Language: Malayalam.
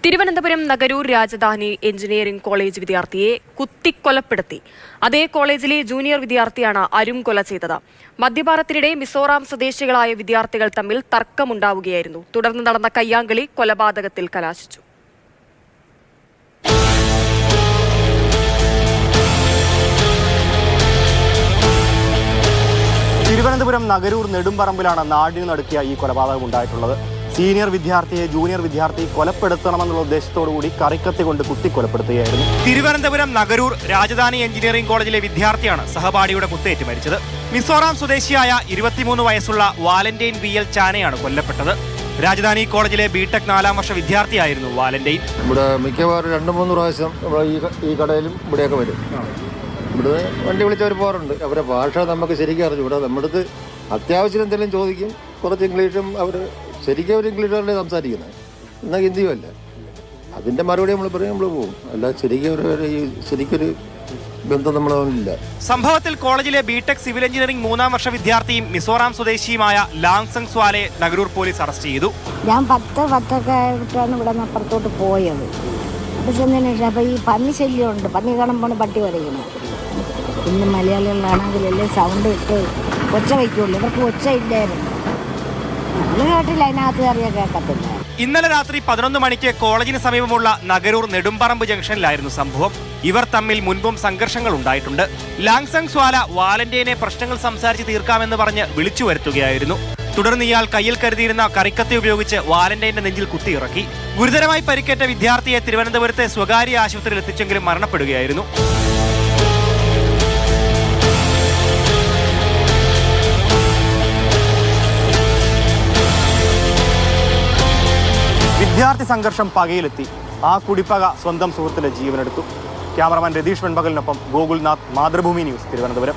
തിരുവനന്തപുരം നഗരൂർ രാജധാനി എഞ്ചിനീയറിംഗ് കോളേജ് വിദ്യാർത്ഥിയെ കുത്തിക്കൊലപ്പെടുത്തി. അതേ കോളേജിലെ ജൂനിയർ വിദ്യാർത്ഥിയാണ് അരും കൊല ചെയ്തത്. മദ്യപാനത്തിനിടെ മിസോറാം സ്വദേശികളായ വിദ്യാർത്ഥികൾ തമ്മിൽ തർക്കമുണ്ടാവുകയായിരുന്നു. തുടർന്ന് നടന്ന കയ്യാങ്കളി കൊലപാതകത്തിൽ കലാശിച്ചു. തിരുവനന്തപുരം നഗരൂർ നെടുമ്പറമ്പിലാണ് നാടിന് നടുക്കിയ ഈ കൊലപാതകം ഉണ്ടായിട്ടുള്ളത്. സീനിയർ വിദ്യാർത്ഥിയെ ജൂനിയർ വിദ്യാർത്ഥി കൊലപ്പെടുത്തണമെന്നുള്ള ഉദ്ദേശത്തോടുകൂടി കറിക്കത്തി കൊണ്ട് കുത്തിക്കൊലപ്പെടുത്തുകയായിരുന്നു. തിരുവനന്തപുരം നഗരൂർ രാജധാനി എഞ്ചിനീയറിംഗ് കോളേജിലെ വിദ്യാർത്ഥിയാണ് സഹപാഠിയുടെ കുത്തേറ്റ് മരിച്ചത്. മിസോറാം സ്വദേശിയായ 23 വയസ്സുള്ള വാലന്റൈൻ VL ചാനയാണ് കൊല്ലപ്പെട്ടത്. രാജധാനി കോളേജിലെ ബിടെക് 4ാം വർഷ വിദ്യാർത്ഥിയായിരുന്നു വാലന്റൈൻ. ഇവിടെ മിക്കവാറും 2-3 പ്രാവശ്യം ഈ കടയിലും ഇവിടെയൊക്കെ വരും. ഇവിടെ വണ്ടി വിളിച്ചവർ പോകാറുണ്ട്. അവരുടെ ഭാഷ നമുക്ക് ശരിക്കും അറിഞ്ഞു. ഇവിടെ നമ്മുടെ അടുത്ത് അത്യാവശ്യം എന്തെങ്കിലും ചോദിക്കും. കുറച്ച് ഇംഗ്ലീഷും അവർ ശരിക്കും അവർ ഇംഗ്ലീഷാണ് സംസാരിക്കുന്നത്, എന്നാൽ ഹിന്ദിയും അല്ല. അതിൻ്റെ മറുപടി നമ്മൾ പറയും, നമ്മൾ പോകും. അല്ല ശരിക്കൊരു ബന്ധം നമ്മളൊന്നുമില്ല. സംഭവത്തിൽ കോളേജിലെ ബിടെക് സിവിൽ എഞ്ചിനീയറിംഗ് 3ാം വർഷ വിദ്യാർത്ഥിയും മിസോറാം സ്വദേശിയുമായ ലാങ്സങ് സ്വാലെ നഗരൂർ പോലീസ് അറസ്റ്റ് ചെയ്തു. ഞാൻ 10-10 ആയിട്ടാണ് ഇവിടെ നിന്ന് അപ്പുറത്തോട്ട് പോയത്. അത് ചെന്നതിന് ശേഷം അപ്പോൾ ഈ പന്നി ശല്യമുണ്ട്. പന്നി കാണുമ്പോൾ പട്ടി വരയ്ക്കണം. പിന്നെ മലയാളികളാണെങ്കിലല്ലേ സൗണ്ട് ഇട്ട് ഒച്ച വയ്ക്കുള്ളൂ. ഇവർക്ക് ഒച്ച ഇല്ലായിരുന്നു. നമ്മൾ കേട്ടില്ല, അതിനകത്ത് കയറിയാൽ കേൾക്കത്തില്ല. ഇന്നലെ രാത്രി 11 മണിക്ക് കോളേജിന് സമീപമുള്ള നഗരൂർ നെടുമ്പറമ്പ് ജംഗ്ഷനിലായിരുന്നു സംഭവം. ഇവർ തമ്മിൽ മുൻപും സംഘർഷങ്ങൾ ഉണ്ടായിട്ടുണ്ട്. ലാങ്സങ് സ്വാല വാലന്റൈനെ പ്രശ്നങ്ങൾ സംസാരിച്ച് തീർക്കാമെന്ന് പറഞ്ഞ് വിളിച്ചു വരുത്തുകയായിരുന്നു. തുടർന്ന് ഇയാൾ കയ്യിൽ കരുതിയിരുന്ന കറിക്കത്തി ഉപയോഗിച്ച് വാലന്റൈന്റെ നെഞ്ചിൽ കുത്തിയിറക്കി. ഗുരുതരമായി പരിക്കേറ്റ വിദ്യാർത്ഥിയെ തിരുവനന്തപുരത്തെ സ്വകാര്യ ആശുപത്രിയിൽ എത്തിച്ചെങ്കിലും മരണപ്പെടുകയായിരുന്നു. വിദ്യാർത്ഥി സംഘർഷം പകയിലെത്തി. ആ കുടിപ്പക സ്വന്തം സുഹൃത്തിന്റെ ജീവനെടുത്തു. ക്യാമറമാൻ രതീഷ് വെൺപകലിനൊപ്പം ഗോകുൽനാഥ്, മാതൃഭൂമി ന്യൂസ്, തിരുവനന്തപുരം.